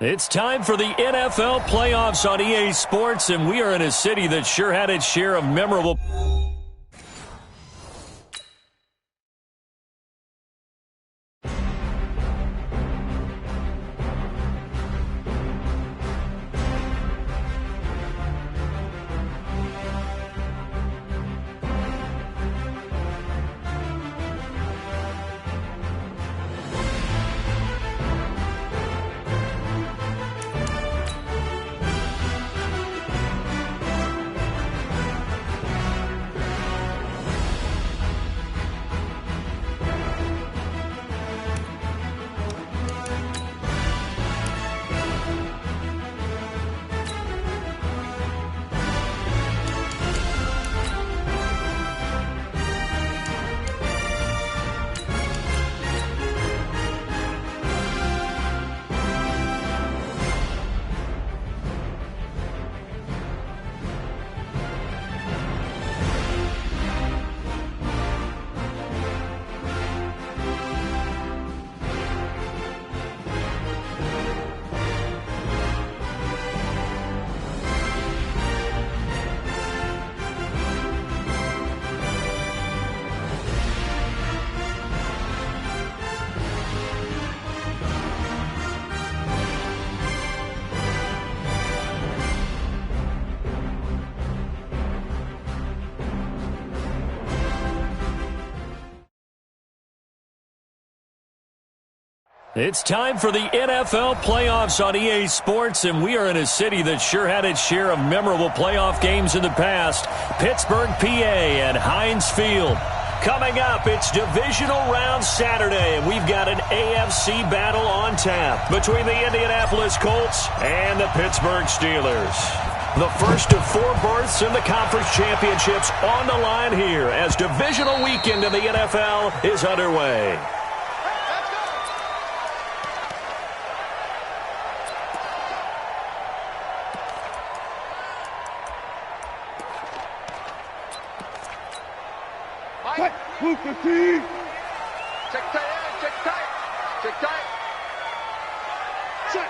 It's time for the NFL playoffs on EA Sports, and we are in a city that sure had its share of memorable... It's time for the NFL playoffs on EA Sports, and we are in a city that sure had its share of memorable playoff games in the past. Pittsburgh, PA, and Heinz Field. Coming up, it's Divisional Round Saturday, and we've got an AFC battle on tap between the Indianapolis Colts and the Pittsburgh Steelers. The first of 4 berths in the conference championships on the line here as divisional weekend in the NFL is underway. Check tight, check tight, check tight. Check.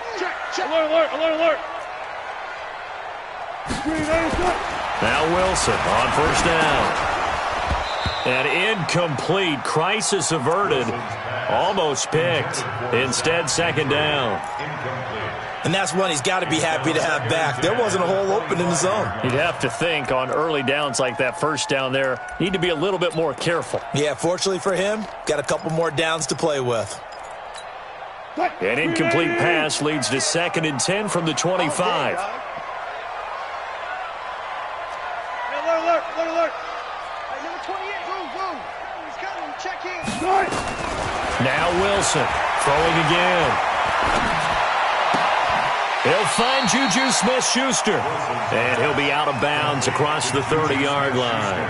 Alert. Now Wilson on first down. An incomplete, crisis averted, almost picked. Instead, second down. And that's one he's got to be happy to have back. There wasn't a hole open in the zone. You'd have to think on early downs like that first down there, need to be a little bit more careful. Yeah, fortunately for him, got a couple more downs to play with. An incomplete pass leads to 2nd and 10 from the 25. Alert. Hey, number 28, move. He's coming, check in. Now Wilson, throwing again. He'll find Juju Smith-Schuster, and he'll be out of bounds across the 30-yard line.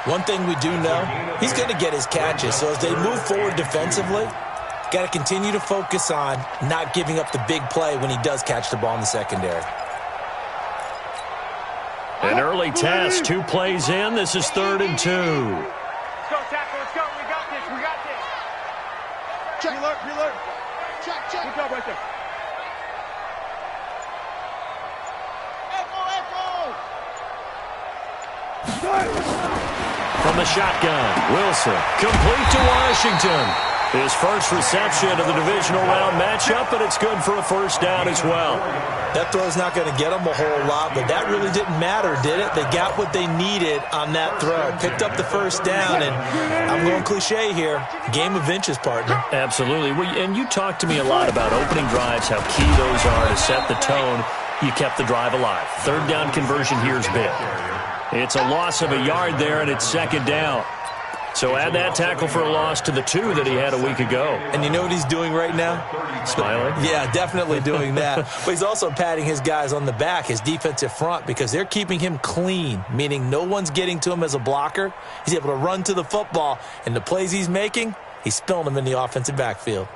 One thing we do know, he's going to get his catches, so as they move forward defensively, got to continue to focus on not giving up the big play when he does catch the ball in the secondary. An early test, 2 plays in. This is 3rd and 2. Let's go, tackle, let's go. We got this. Check. Reload. Check. Good job right there. From the shotgun, Wilson, complete to Washington. His first reception of the divisional round matchup, and it's good for a first down as well. That throw's not going to get them a whole lot, but that really didn't matter, did it? They got what they needed on that throw. Picked up the first down, and I'm going cliche here. Game of inches, partner. Absolutely. And you talked to me a lot about opening drives, how key those are to set the tone. You kept the drive alive. 3rd down conversion here is big. It's a loss of a yard there, and it's 2nd down. So add that tackle for a loss to the 2 that he had a week ago. And you know what he's doing right now? Smiling? Yeah, definitely doing that. But he's also patting his guys on the back, his defensive front, because they're keeping him clean, meaning no one's getting to him as a blocker. He's able to run to the football, and the plays he's making, he's spilling them in the offensive backfield.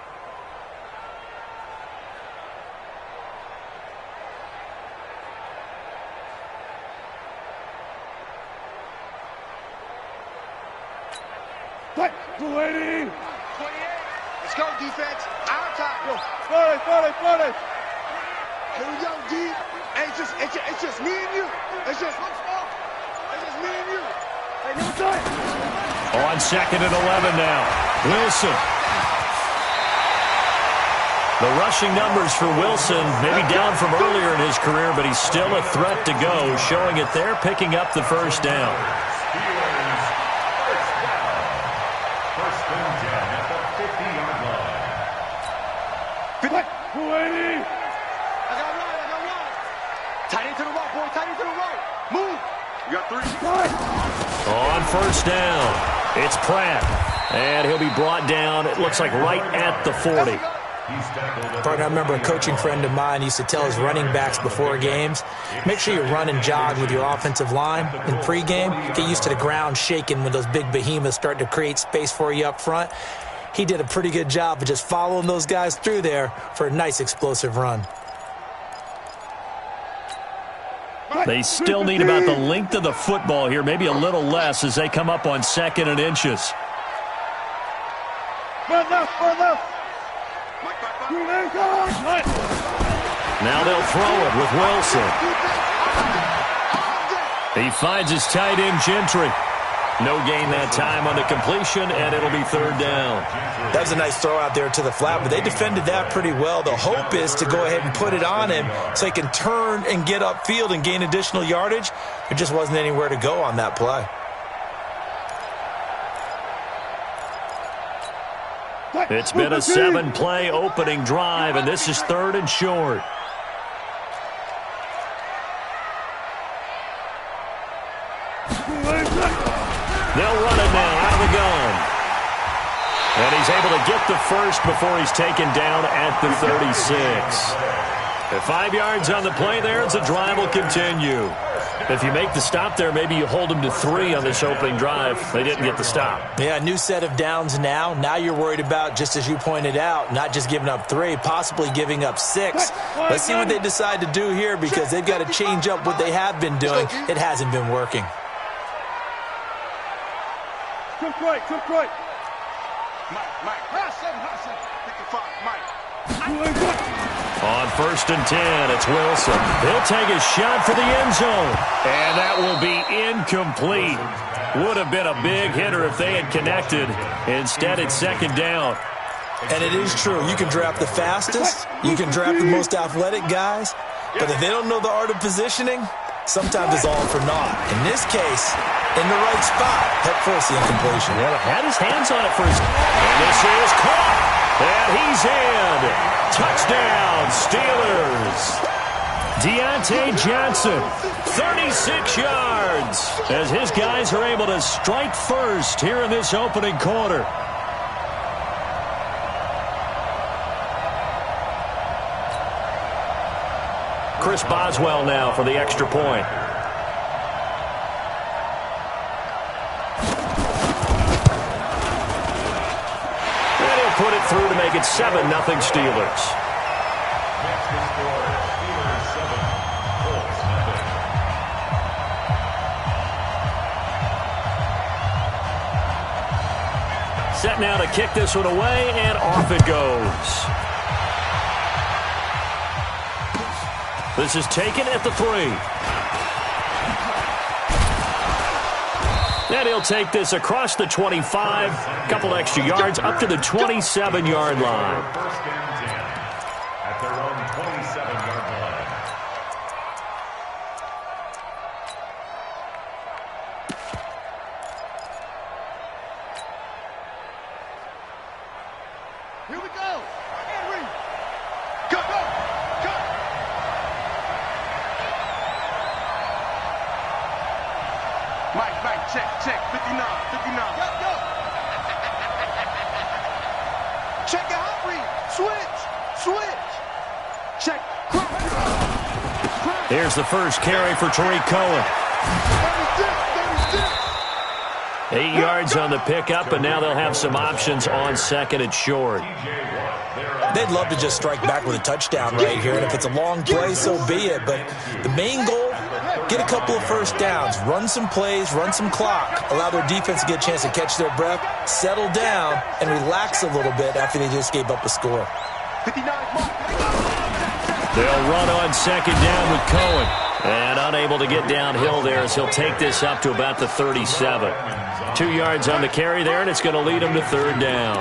Let's go, defense. Our top. Go. Flood it. Here we go, D. Hey, it's just me and you. It's just me and you. Hey, no time. On 2nd and 11 now. Wilson. The rushing numbers for Wilson, maybe down from earlier in his career, but he's still a threat to go, showing it there, picking up the first down. First and 10 at the 50-yard line. I got one. Tight into the right, boy. Tight into the right. Move. You got 3. On first down, it's Pratt. And he'll be brought down, it looks like right at the 40. Partner, I remember a coaching friend of mine used to tell his running backs before games, make sure you run and jog with your offensive line in pregame. Get used to the ground shaking when those big behemoths start to create space for you up front. He did a pretty good job of just following those guys through there for a nice explosive run. They still need about the length of the football here, maybe a little less as they come up on 2nd and inches. Run left. Now they'll throw it with Wilson. He finds his tight end, Gentry. No gain that time on the completion, and it'll be 3rd down. That was a nice throw out there to the flat, but they defended that pretty well. The hope is to go ahead and put it on him so he can turn and get upfield and gain additional yardage. There just wasn't anywhere to go on that play. It's been a 7-play opening drive, and this is 3rd and short. They'll run it now out of the gun. And he's able to get the first before he's taken down at the 36. At 5 yards on the play there, the drive will continue. If you make the stop there, maybe you hold them to 3 on this opening drive. They didn't get the stop. Yeah, new set of downs now. Now you're worried about, just as you pointed out, not just giving up 3, possibly giving up 6. Let's see what they decide to do here because they've got to change up what they have been doing. It hasn't been working. Come right. Mike. Hot 55, Mike. On 1st and 10, it's Wilson. He'll take a shot for the end zone. And that will be incomplete. Would have been a big hitter if they had connected. Instead, it's 2nd down. And it is true. You can draft the fastest. You can draft the most athletic guys. But if they don't know the art of positioning, sometimes it's all for naught. In this case, in the right spot, helped force the incompletion. Well, had his hands on it first. And this is caught. And he's in. Touchdown, Steelers. Deontay Johnson, 36 yards, as his guys are able to strike first here in this opening quarter. Chris Boswell now for the extra point. Put it through to make it 7-0 Steelers. Set now to kick this one away, and off it goes. This is taken at the 3. And he'll take this across the 25, a couple extra yards, up to the 27-yard line. First and 10 at their own 27-yard line. Here we go. Henry. Go. Mike, check. 59. Go. Check it out, Henry. Switch. Check. Here's the first carry for Tariq Cohen. 8 yards on the pickup, and now they'll have some options on 2nd and short. They'd love to just strike back with a touchdown right here, and if it's a long play, so be it. But the main goal, get a couple of first downs, run some plays, run some clock, allow their defense to get a chance to catch their breath, settle down, and relax a little bit after they just gave up a score. 59. They'll run on second down with Cohen. And unable to get downhill there as he'll take this up to about the 37. 2 yards on the carry there, and it's going to lead him to third down.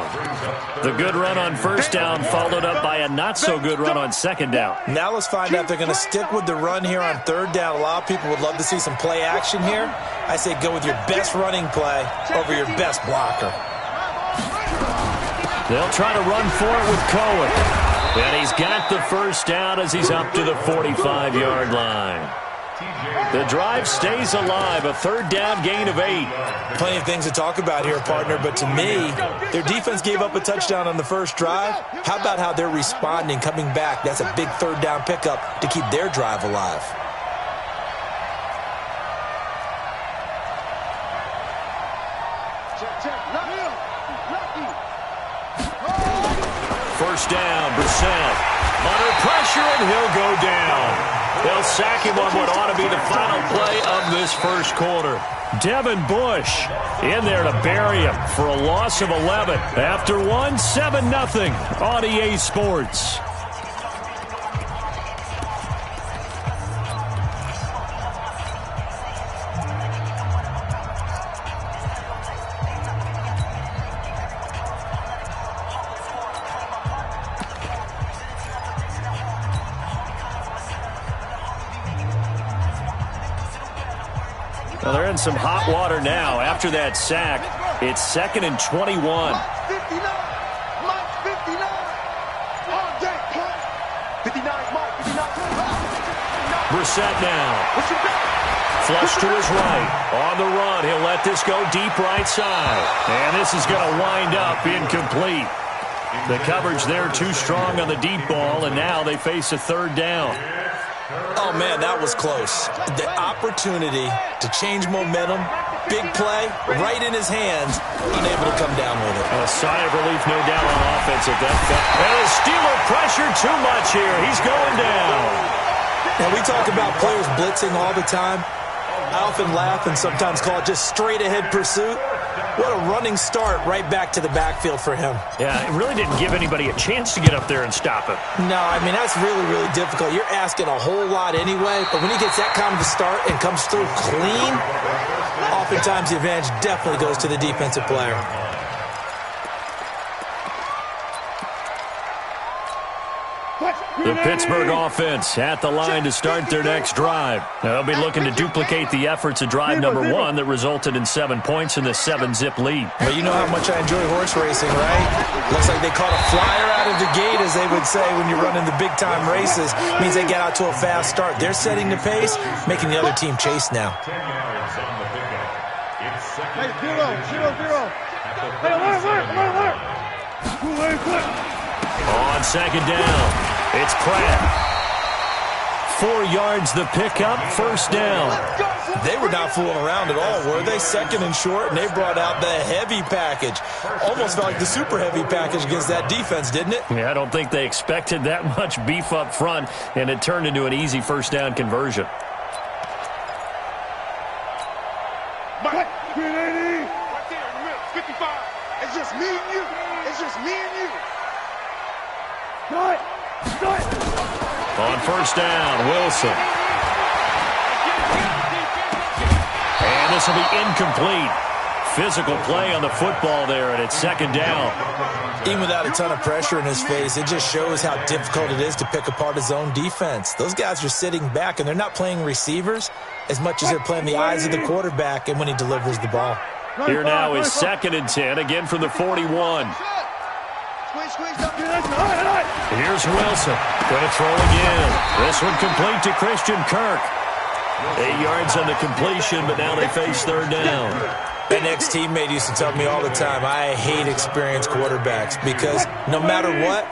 The good run on first down followed up by a not-so-good run on second down. Now let's find out if they're going to stick with the run here on third down. A lot of people would love to see some play action here. I say go with your best running play over your best blocker. They'll try to run for it with Cohen. And he's got the first down as he's up to the 45-yard line. The drive stays alive, a third down gain of 8. Plenty of things to talk about here, partner, but to me, their defense gave up a touchdown on the first drive. How about how they're responding, coming back? That's a big third down pickup to keep their drive alive. First down, Brissett. Under pressure, and he'll go down. They'll sack him on what ought to be the final play of this first quarter. Devin Bush in there to bury him for a loss of 11. After one, 7-0 on EA Sports. Well, they're in some hot water now. After that sack, it's 2nd and 21. Brissett now. Flush to his right. On the run, he'll let this go deep right side. And this is going to wind up incomplete. The coverage there too strong on the deep ball, and now they face a third down. Oh, man, that was close. The opportunity to change momentum, big play, right in his hands, unable to come down with it. A sigh of relief, no doubt, on offense at that point. And the Steeler pressure too much here. He's going down. Now, we talk about players blitzing all the time. I often laugh and sometimes call it just straight-ahead pursuit. What a running start right back to the backfield for him. Yeah, it really didn't give anybody a chance to get up there and stop him. No, I mean, that's really, really difficult. You're asking a whole lot anyway, but when he gets that kind of a start and comes through clean, oftentimes the advantage definitely goes to the defensive player. The Pittsburgh offense at the line to start their next drive. They'll be looking to duplicate the efforts of drive number 1 that resulted in 7 points in the 7-zip lead. Well, you know how much I enjoy horse racing, right? Looks like they caught a flyer out of the gate, as they would say when you're running the big-time races. Means they get out to a fast start. They're setting the pace, making the other team chase now. 10 yards on the pickup. It's 2nd and 0. On second down, it's Pratt. 4 yards the pickup, first down. They were not fooling around at all, were they? 2nd and short, and they brought out the heavy package. Almost felt like the super heavy package against that defense, didn't it? Yeah, I don't think they expected that much beef up front, and it turned into an easy first down conversion. Right there in the middle, 55. It's just me and you. It's just me and you. On first down, Wilson. And this will be incomplete. Physical play on the football there, and it's second down. Even without a ton of pressure in his face, it just shows how difficult it is to pick apart his own defense. Those guys are sitting back, and they're not playing receivers as much as they're playing the eyes of the quarterback and when he delivers the ball. Here now is 2nd and 10, again from the 41. Here's Wilson. Going to throw again. This one complete to Christian Kirk. 8 yards on the completion, but now they face third down. An ex-teammate used to tell me all the time, I hate experienced quarterbacks because no matter what,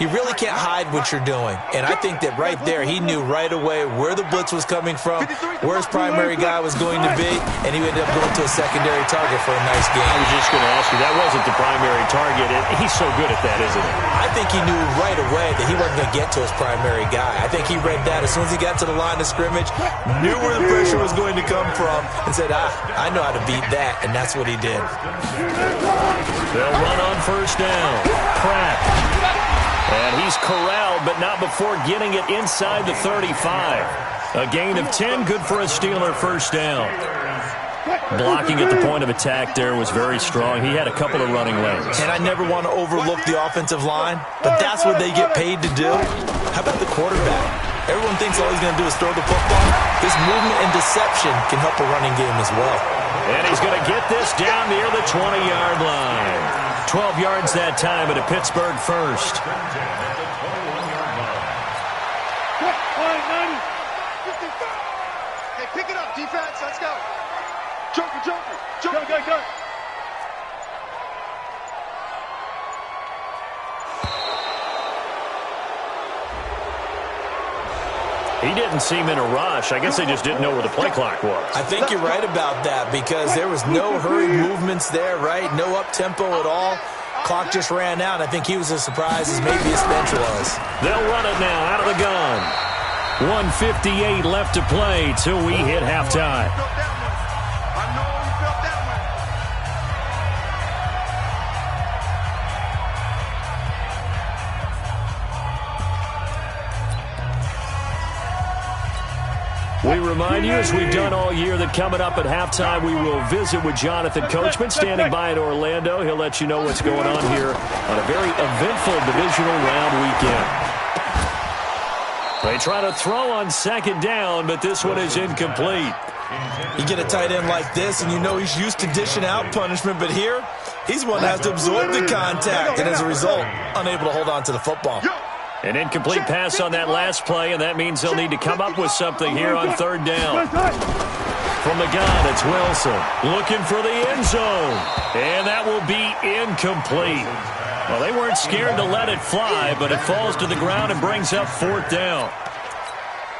you really can't hide what you're doing. And I think that right there, he knew right away where the blitz was coming from, where his primary guy was going to be, and he ended up going to a secondary target for a nice game. I was just going to ask you, that wasn't the primary target. He's so good at that, isn't he? I think he knew right away that he wasn't going to get to his primary guy. I think he read that as soon as he got to the line of scrimmage, knew where the pressure was going to come from, and said, I know how to beat that, and that's what he did. They'll run on first down. Pratt. And he's corralled, but not before getting it inside the 35. A gain of 10, good for a Steeler first down. Blocking at the point of attack there was very strong. He had a couple of running lanes. And I never want to overlook the offensive line, but that's what they get paid to do. How about the quarterback? Everyone thinks all he's going to do is throw the football. His movement and deception can help a running game as well. And he's going to get this down near the 20-yard line. 12 yards that time at a Pittsburgh first. Hey, pick it up, defense. Let's go. Joker. Go. He didn't seem in a rush. I guess they just didn't know where the play clock was. I think you're right about that because there was no hurried movements there, right? No up-tempo at all. Clock just ran out. I think he was as surprised as maybe his bench was. They'll run it now out of the gun. 1:58 left to play till we hit halftime. We remind you, as we've done all year, that coming up at halftime, we will visit with Jonathan Coachman, standing by in Orlando. He'll let you know what's going on here on a very eventful divisional round weekend. They try to throw on second down, but this one is incomplete. You get a tight end like this, and you know he's used to dishing out punishment, but here, he's one that has to absorb the contact, and as a result, unable to hold on to the football. An incomplete pass on that last play, and that means they'll need to come up with something here on third down. From the gun, it's Wilson looking for the end zone, and that will be incomplete. Well, they weren't scared to let it fly, but it falls to the ground and brings up fourth down.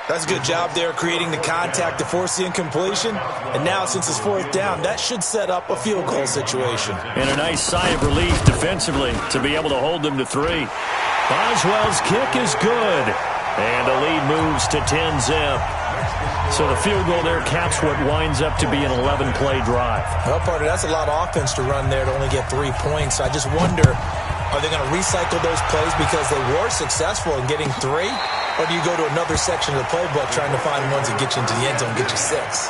That's a good job there creating the contact to force the incompletion. And now, since it's fourth down, that should set up a field goal situation. And a nice sigh of relief defensively to be able to hold them to 3. Boswell's kick is good. And the lead moves to 10-zip. So the field goal there caps what winds up to be an 11-play drive. Well, partner, that's a lot of offense to run there to only get 3 points. I just wonder, are they going to recycle those plays because they were successful in getting 3? Or do you go to another section of the playbook trying to find ones that get you into the end zone and get you 6?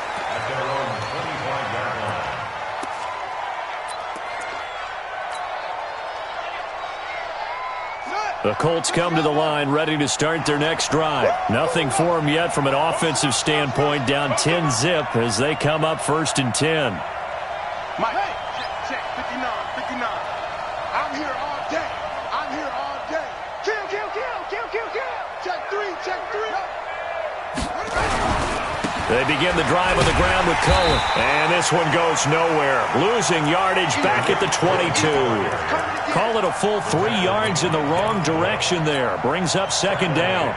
The Colts come to the line ready to start their next drive. Nothing for them yet from an offensive standpoint, down 10-zip as they come up first and 10. Mike, check, 59. I'm here all day. Kill. Check 3. They begin the drive on the ground with Cohen. And this one goes nowhere. Losing yardage back at the 22. Call it a full 3 yards in the wrong direction there. Brings up second down.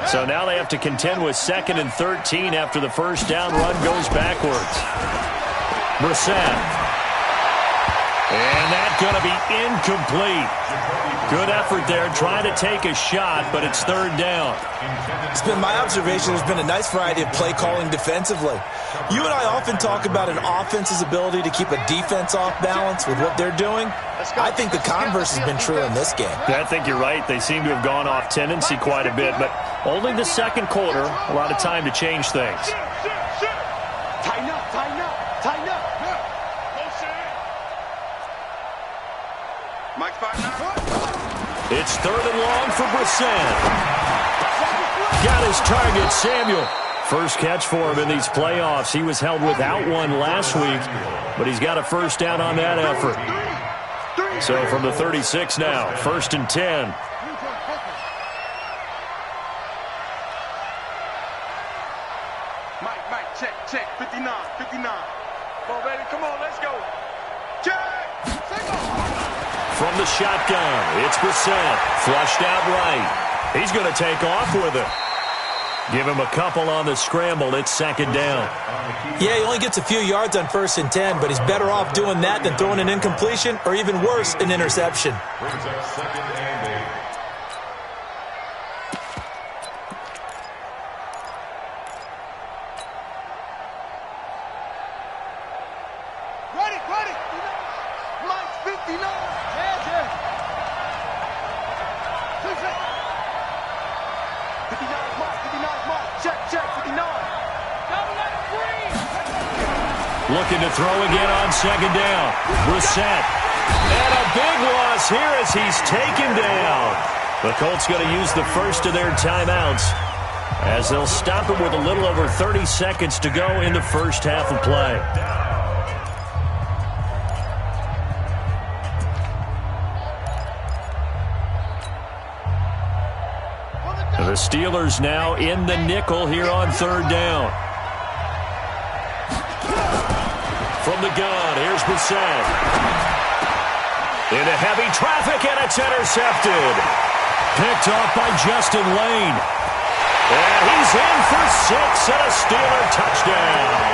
So now they have to contend with 2nd and 13 after the first down run goes backwards. Brissett. And that's going to be incomplete. Good effort there, trying to take a shot, but it's third down. It's been my observation there's been a nice variety of play calling defensively. You and I often talk about an offense's ability to keep a defense off balance with what they're doing. I think the converse has been true in this game. Yeah, I think you're right. They seem to have gone off tendency quite a bit, but only the second quarter, a lot of time to change things. Tighten up. Mike's 5-9. It's third and long for Brissett. Got his target, Samuel. First catch for him in these playoffs. He was held without one last week, but he's got a first down on that effort. So from the 36 now, first and 10. Mike, check, 59. Come on, baby, come on, let's go. Check. From the shotgun, it's Brissett. Flushed out right. He's going to take off with it. Give him a couple on the scramble. It's second down. Yeah, he only gets a few yards on 1st and 10, but he's better off doing that than throwing an incompletion or even worse, an interception. Brings up 2nd and 8. Ready. Mike's 59. 59's mark, 59's mark. Check, 59. Looking to throw again on second down. Brissett. And a big loss here as he's taken down. The Colts going to use the first of their timeouts as they'll stop it with a little over 30 seconds to go in the first half of play. The Steelers now in the nickel here on third down. From the gun, here's Brissett. Into heavy traffic, and it's intercepted. Picked off by Justin Lane. And he's in for 6 and a Steeler touchdown.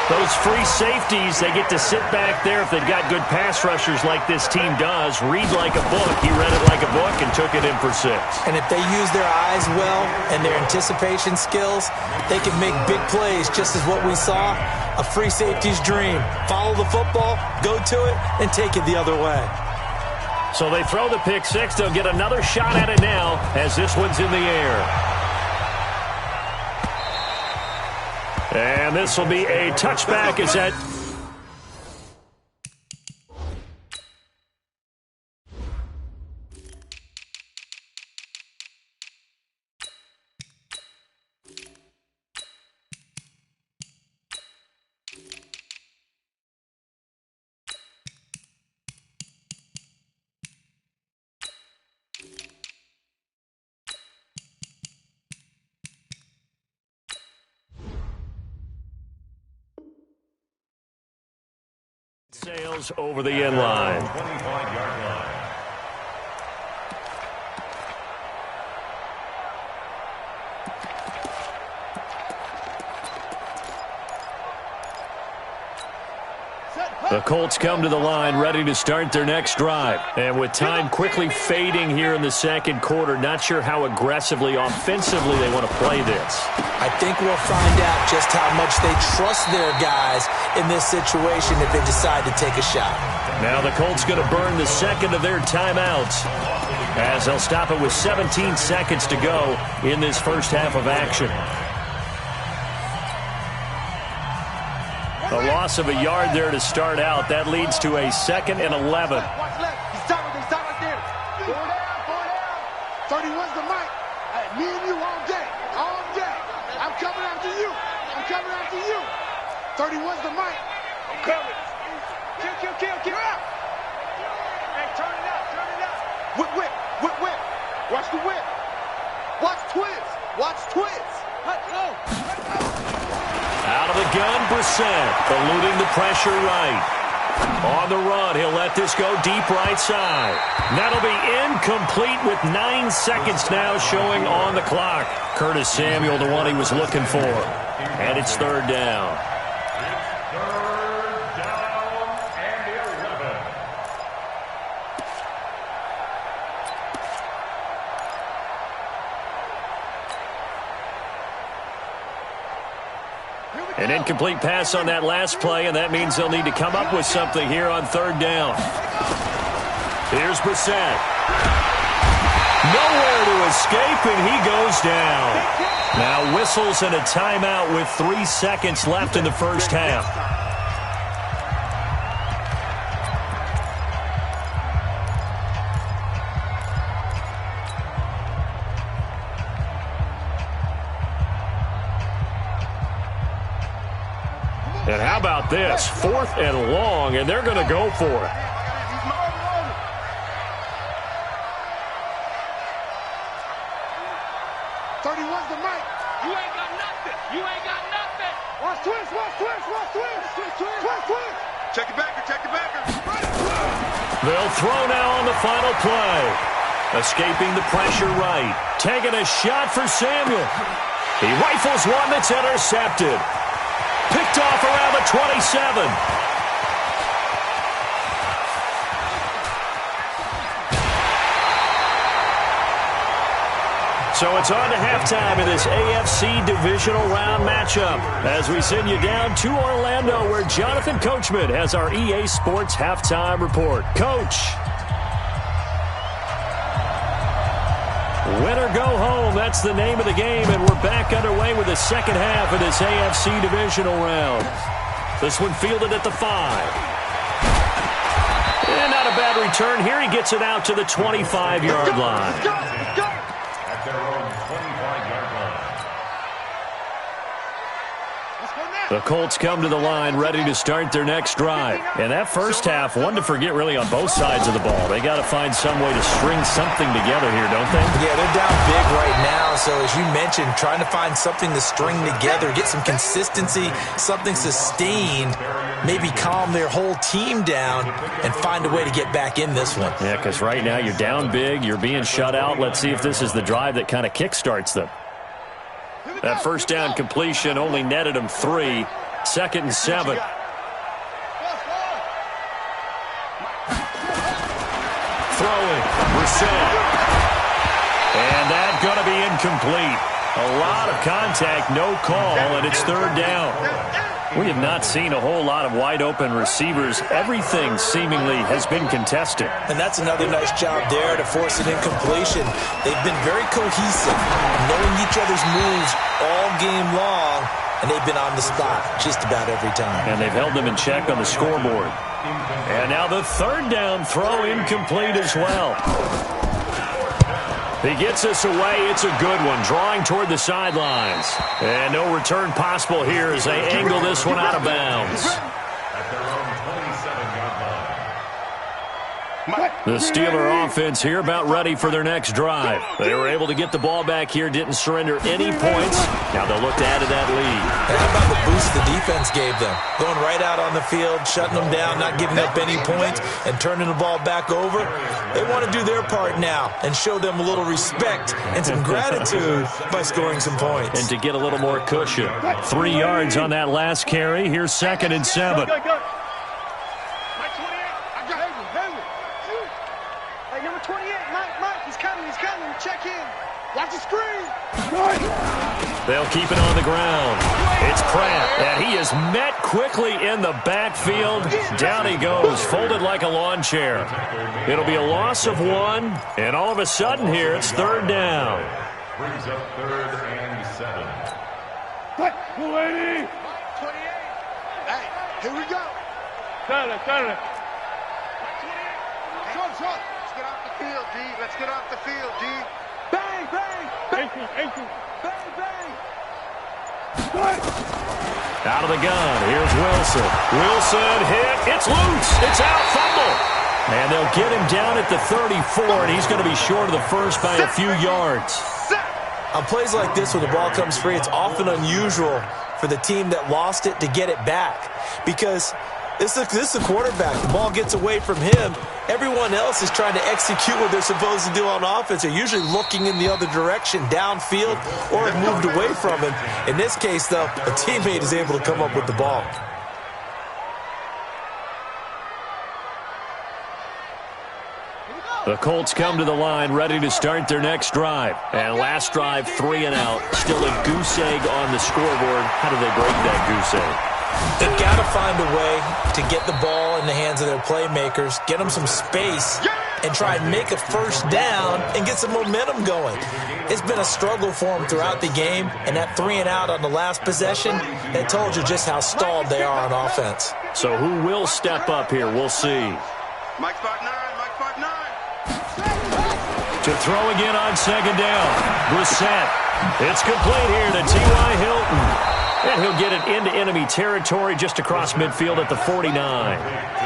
Those free safeties, they get to sit back there if they've got good pass rushers like this team does. Read like a book. He read it like a book and took it in for 6. And if they use their eyes well and their anticipation skills, they can make big plays, just as what we saw. A free safety's dream. Follow the football, go to it, and take it the other way. So they throw the pick 6. They'll get another shot at it now as this one's in the air. And this will be a touchback. Is that... Sails over the end line. 25-yard line. The Colts come to the line ready to start their next drive. And with time quickly fading here in the second quarter, not sure how aggressively, offensively they want to play this. I think we'll find out just how much they trust their guys in this situation if they decide to take a shot. Now the Colts going to burn the second of their timeouts as they'll stop it with 17 seconds to go in this first half of action. A loss of a yard there to start out. That leads to a 2nd and 11. Watch left. He's stop right there. Go down. 31's the mic. Hey, me and you all day. All day. I'm coming after you. 31's the mic. I'm coming. Kill. Hey, turn it out. Whip. Watch the whip. Watch twins. Let's go. Out of the gun, Brissett, eluding the pressure right. On the run, he'll let this go deep right side. That'll be incomplete with 9 seconds now showing on the clock. Curtis Samuel, the one he was looking for. And it's third down. Third down and 11. An incomplete pass on that last play, and that means they'll need to come up with something here on third down. Here's Brissett. Nowhere to escape, and he goes down. Now whistles and a timeout with 3 seconds left in the first half. And how about this? 4th and long, and they're going to go for it. 31's the mic. You ain't got nothing. Watch twins. Check it backer. They'll throw now on the final play. Escaping the pressure right. Taking a shot for Samuel. He rifles one that's intercepted. Picked off around the 27. So it's on to halftime in this AFC divisional round matchup as we send you down to Orlando where Jonathan Coachman has our EA Sports halftime report. Coach. Win or go home, that's the name of the game, and we're back underway with the second half of this AFC divisional round. This one fielded at the 5. And not a bad return here. He gets it out to the 25-yard line. At their own 25-yard line. The Colts come to the line ready to start their next drive. And that first half, one to forget really on both sides of the ball. They got to find some way to string something together here, don't they? Yeah, they're down big right now. So as you mentioned, trying to find something to string together, get some consistency, something sustained, maybe calm their whole team down and find a way to get back in this one. Yeah, because right now you're down big, you're being shut out. Let's see if this is the drive that kind of kickstarts them. That first down completion only netted him 3. 2nd and 7. Throwing. Brissett. And that's going to be incomplete. A lot of contact, no call, and it's 3rd down. We have not seen a whole lot of wide-open receivers. Everything seemingly has been contested. And that's another nice job there to force an incompletion. They've been very cohesive, knowing each other's moves all game long, and they've been on the spot just about every time. And they've held them in check on the scoreboard. And now the 3rd down throw incomplete as well. He gets us away. It's a good one, drawing toward the sidelines. And no return possible here as they angle this one out of bounds. At their own 27-yard line. The Steeler offense here about ready for their next drive. They were able to get the ball back here, didn't surrender any points. Now they'll look to add to that lead. And how about the boost the defense gave them? Going right out on the field, shutting them down, not giving up any points, and turning the ball back over. They want to do their part now and show them a little respect and some gratitude by scoring some points. And to get a little more cushion. 3 yards on that last carry. Here's 2nd and 7. Hey, number 28, Mike, he's coming, check in. Watch the screen. They'll keep it on the ground. It's Pratt, and he is met quickly in the backfield. Down he goes, folded like a lawn chair. It'll be a loss of 1, and all of a sudden here, it's 3rd down. Brings up 3rd and 7. Hey, 28. Hey, here we go. Turn it. Short. Let's get off the field, D. Bang. Bang. Out of the gun, here's Wilson. Wilson hit, it's loose, it's out, fumble. And they'll get him down at the 34, and he's going to be short of the first by a few yards. On plays like this where the ball comes free, it's often unusual for the team that lost it to get it back. Because this is a quarterback. The ball gets away from him. Everyone else is trying to execute what they're supposed to do on offense. They're usually looking in the other direction, downfield, or have moved away from him. In this case, though, a teammate is able to come up with the ball. The Colts come to the line ready to start their next drive. And last drive, 3 and out. Still a goose egg on the scoreboard. How do they break that goose egg? They've got to find a way to get the ball in the hands of their playmakers, get them some space, and try and make a first down and get some momentum going. It's been a struggle for them throughout the game, and that 3 and out on the last possession, that told you just how stalled they are on offense. So who will step up here? We'll see. Mike Spot 9. To throw again on 2nd down. Brissett. It's complete here to T.Y. Hilton. And he'll get it into enemy territory just across midfield at the 49.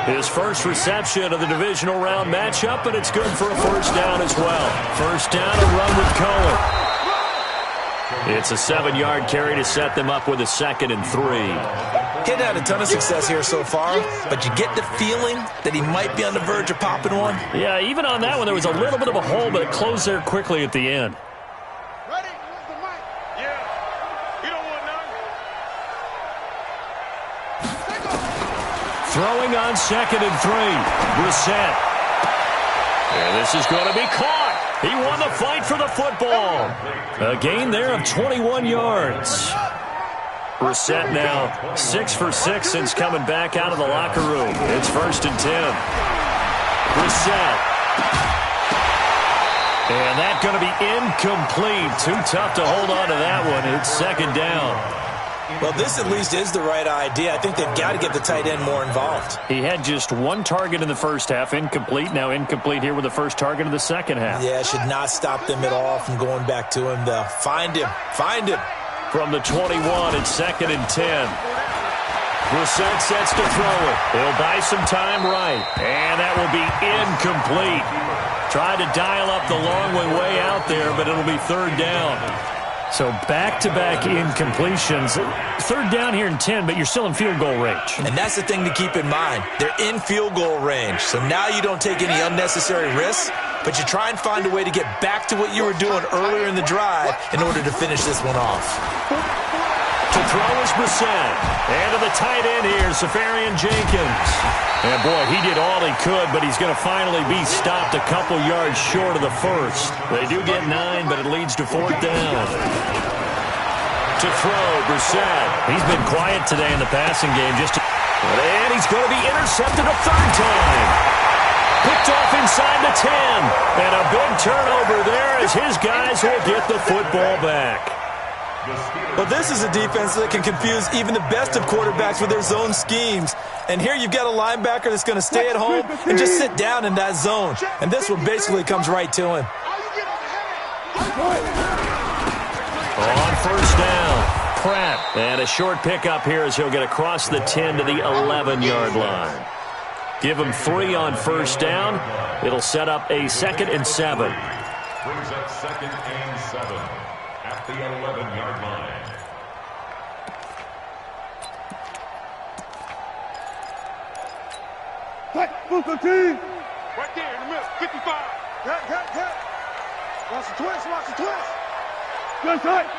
His first reception of the divisional round matchup, and it's good for a first down as well. First down, a run with Cohen. It's a 7-yard carry to set them up with a 2nd and 3. He's had a ton of success here so far, but you get the feeling that he might be on the verge of popping one. Yeah, even on that one, there was a little bit of a hole, but it closed there quickly at the end. Ready? Where's the mic? Yeah. You don't want none. Throwing on 2nd and 3. Brissett. And this is going to be caught. He won the fight for the football. A gain there of 21 yards. Brissett now 6 for 6 since coming back out of the locker room. It's 1st and 10. Brissett. And that's going to be incomplete. Too tough to hold on to that one. It's second down. Well, this at least is the right idea. I think they've got to get the tight end more involved. He had just one target in the first half, incomplete. Now incomplete here with the first target of the second half. Yeah, should not stop them at all from going back to him, though. Find him. Find him. From the 21, it's second and 10. Brissett sets to throw it. He'll buy some time right. And that will be incomplete. Tried to dial up the long way out there, but it'll be third down. So back-to-back incompletions. Third down here in 10, but you're still in field goal range. And that's the thing to keep in mind. They're in field goal range. So now you don't take any unnecessary risks, but you try and find a way to get back to what you were doing earlier in the drive in order to finish this one off. To throw is Brissett. And to the tight end here, Safarian Jenkins. And boy, he did all he could, but he's going to finally be stopped a couple yards short of the first. They do get 9, but it leads to fourth down. To throw, Brissett. He's been quiet today in the passing game. And he's going to be intercepted a third time. Picked off inside the 10. And a big turnover there as his guys will get the football back. Well, this is a defense that can confuse even the best of quarterbacks with their zone schemes. And here you've got a linebacker that's going to stay at home and just sit down in that zone. And this one basically comes right to him. On first down, Pratt. And a short pickup here as he'll get across the 10 to the 11-yard line. Give him 3 on first down. It'll set up a 2nd and 7. Brings up 2nd and 7 at the 11-yard line. Right there in the middle, 55. Cut. Watch the twist. Good tight.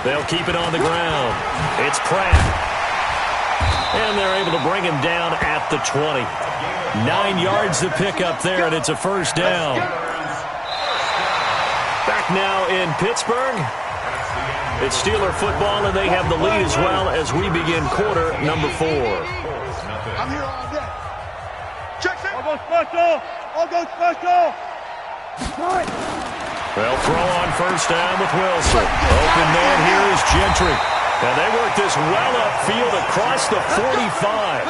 They'll keep it on the ground. It's Pratt. And they're able to bring him down at the 20. 9 yards to pick up there, and it's a first down. Back now in Pittsburgh. It's Steeler football, and they have the lead as well as we begin quarter number 4. I'm here all day. Check that. I'll go special. They'll throw on first down with Wilson. Open man here is Gentry. And they work this well upfield across the 45.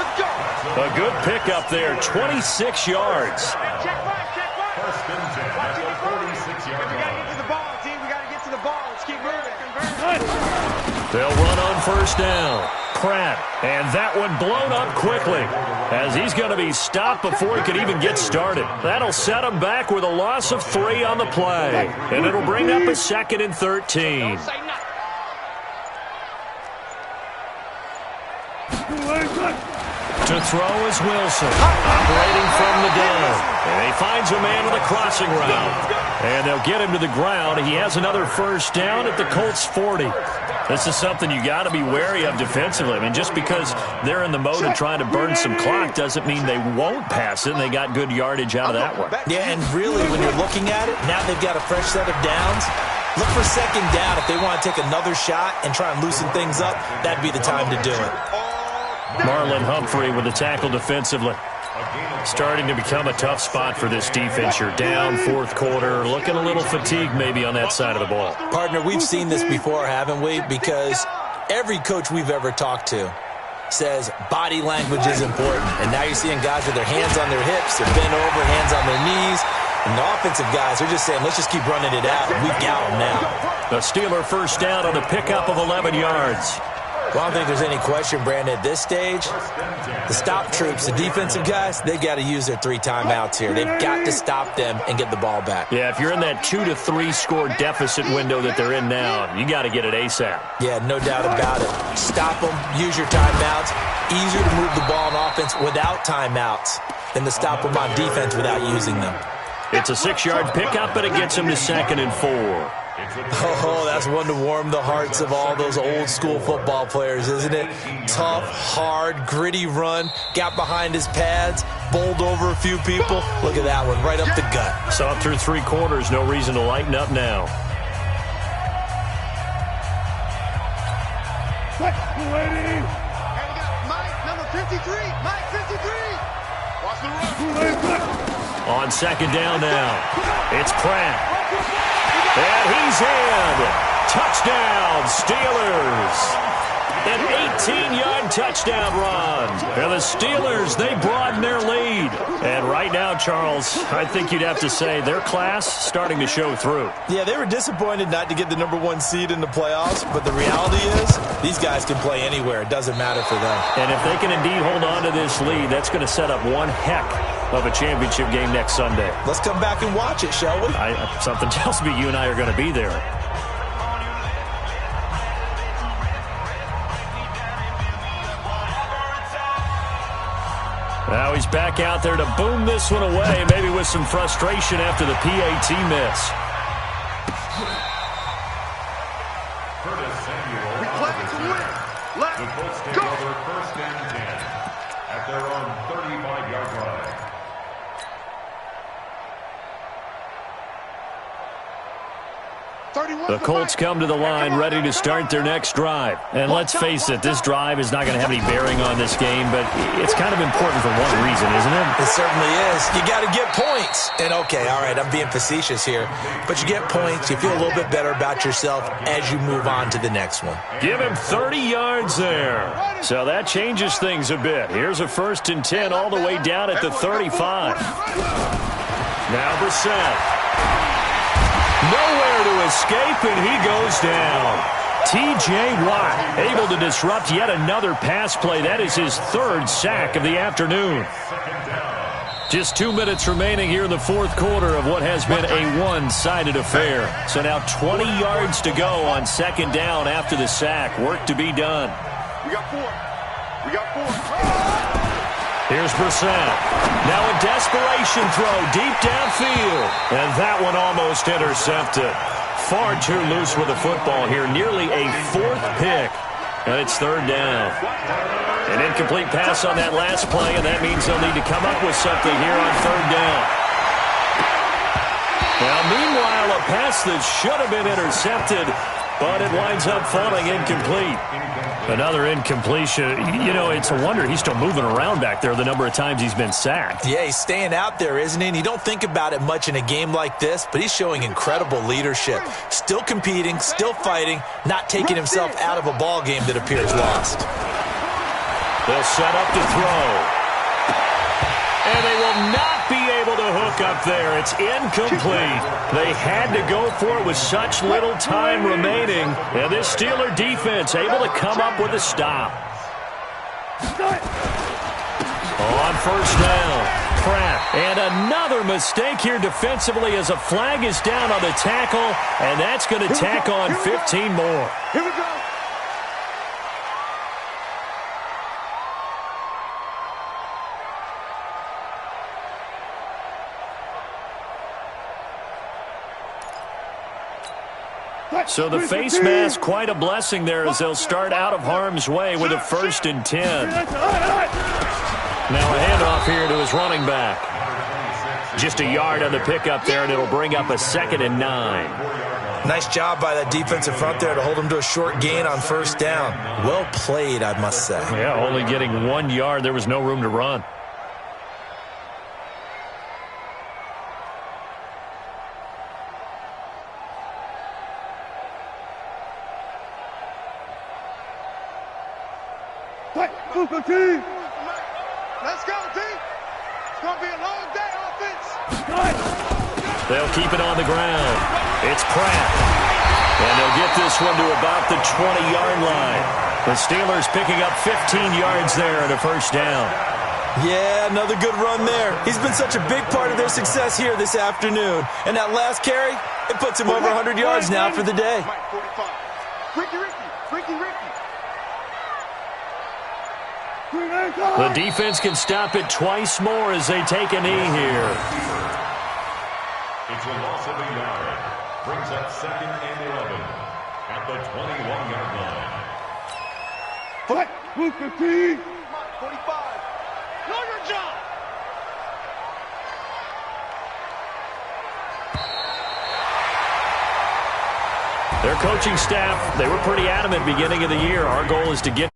A good pickup there, 26 yards. Check right. First and 10 at the 46-yard We got to line. get to the ball, team. We got to get to the ball. Let's keep moving. They'll run on first down. Pratt. And that one blown up quickly as he's going to be stopped before he could even get started. That'll set him back with a loss of 3 on the play. And it'll bring up a 2nd and 13. To throw is Wilson, operating from the down. And he finds a man with a crossing route. And they'll get him to the ground. He has another first down at the Colts 40. This is something you got to be wary of defensively. I mean, just because they're in the mode of trying to burn some clock doesn't mean they won't pass it, and they got good yardage out of that one. Yeah, and really, when you're looking at it, now they've got a fresh set of downs. Look for second down. If they want to take another shot and try and loosen things up, that'd be the time to do it. Marlon Humphrey with the tackle defensively. Starting to become a tough spot for this defense. You're down fourth quarter, looking a little fatigued maybe on that side of the ball. Partner, we've seen this before, haven't we? Because every coach we've ever talked to says body language is important. And now you're seeing guys with their hands on their hips, they're bent over, hands on their knees. And the offensive guys are just saying, let's just keep running it out. We've got them now. The Steeler first down on the pickup of 11 yards. Well, I don't think there's any question, Brandon, at this stage, the stop troops, the defensive guys, they've got to use their 3 timeouts here. They've got to stop them and get the ball back. Yeah, if you're in that 2 to 3 score deficit window that they're in now, you got to get it ASAP. Yeah, no doubt about it. Stop them, use your timeouts. Easier to move the ball on offense without timeouts than to stop them on defense without using them. It's a 6-yard pickup, but it gets him to 2nd and 4. Oh, that's one to warm the hearts of all those old-school football players, isn't it? Tough, hard, gritty run, got behind his pads, bowled over a few people. Look at that one, right up the gut. Saw it through 3 quarters, no reason to lighten up now. And we got Mike, number 53. Mike, 53. Watch the run. On second down now, it's Pratt. And he's in. Touchdown, Steelers. An 18-yard touchdown run. And the Steelers, they broaden their lead. And right now, Charles, I think you'd have to say their class starting to show through. Yeah, they were disappointed not to get the #1 seed in the playoffs, but the reality is these guys can play anywhere. It doesn't matter for them. And if they can indeed hold on to this lead, that's going to set up one heck of a championship game next Sunday. Let's come back and watch it, shall we? Something tells me you and I are going to be there. Now he's back out there to boom this one away, maybe with some frustration after the PAT miss. We play to win. Let's go. First and 10 at their own 35-yard line. The Colts come to the line ready to start their next drive. And let's face it, this drive is not going to have any bearing on this game, but it's kind of important for one reason, isn't it? It certainly is. You got to get points. And okay, all right, I'm being facetious here, but you get points, you feel a little bit better about yourself as you move on to the next one. Give him 30 yards there. So that changes things a bit. Here's a 1st and 10 all the way down at the 35. Now Brissett. Nowhere to escape, and he goes down. T.J. Watt able to disrupt yet another pass play. That is his 3rd sack of the afternoon. Just 2 minutes remaining here in the 4th quarter of what has been a one-sided affair. So now 20 yards to go on 2nd down after the sack. Work to be done. We got 4. We got 4. Here's Brissett. Now a desperation throw deep downfield. And that one almost intercepted. Far too loose with the football here. Nearly a 4th pick. And it's 3rd down. An incomplete pass on that last play, and that means they'll need to come up with something here on 3rd down. Now, meanwhile, a pass that should have been intercepted, but it winds up falling incomplete. Another incompletion. You know, it's a wonder he's still moving around back there the number of times he's been sacked. Yeah, he's staying out there, isn't he? And you don't think about it much in a game like this, but he's showing incredible leadership. Still competing, still fighting, not taking himself out of a ball game that appears lost. They'll set up to throw. And they will not be able to hook up there. It's incomplete. They had to go for it with such little time remaining. And this Steeler defense able to come up with a stop. On 1st down, Pratt. And another mistake here defensively as a flag is down on the tackle. And that's going to tack on 15 more. Here we go. So the face mask, quite a blessing there as they'll start out of harm's way with a 1st and 10. Now a handoff here to his running back. Just a yard on the pickup there, and it'll bring up a 2nd and 9. Nice job by that defensive front there to hold him to a short gain on 1st down. Well played, I must say. Yeah, only getting 1 yard. There was no room to run. Let's go, team. It's going to be a long day, offense. They'll keep it on the ground. It's Pratt. And they'll get this one to about the 20-yard line. The Steelers picking up 15 yards there at a 1st down. Yeah, another good run there. He's been such a big part of their success here this afternoon. And that last carry, it puts him over 100 yards now for the day. Ricky. The defense can stop it twice more as they take a knee here. It's a loss of a yard. Brings up 2nd and 11 at the 21-yard line. Move the team. 45. Know your job. Their coaching staff, they were pretty adamant beginning of the year. Our goal is to get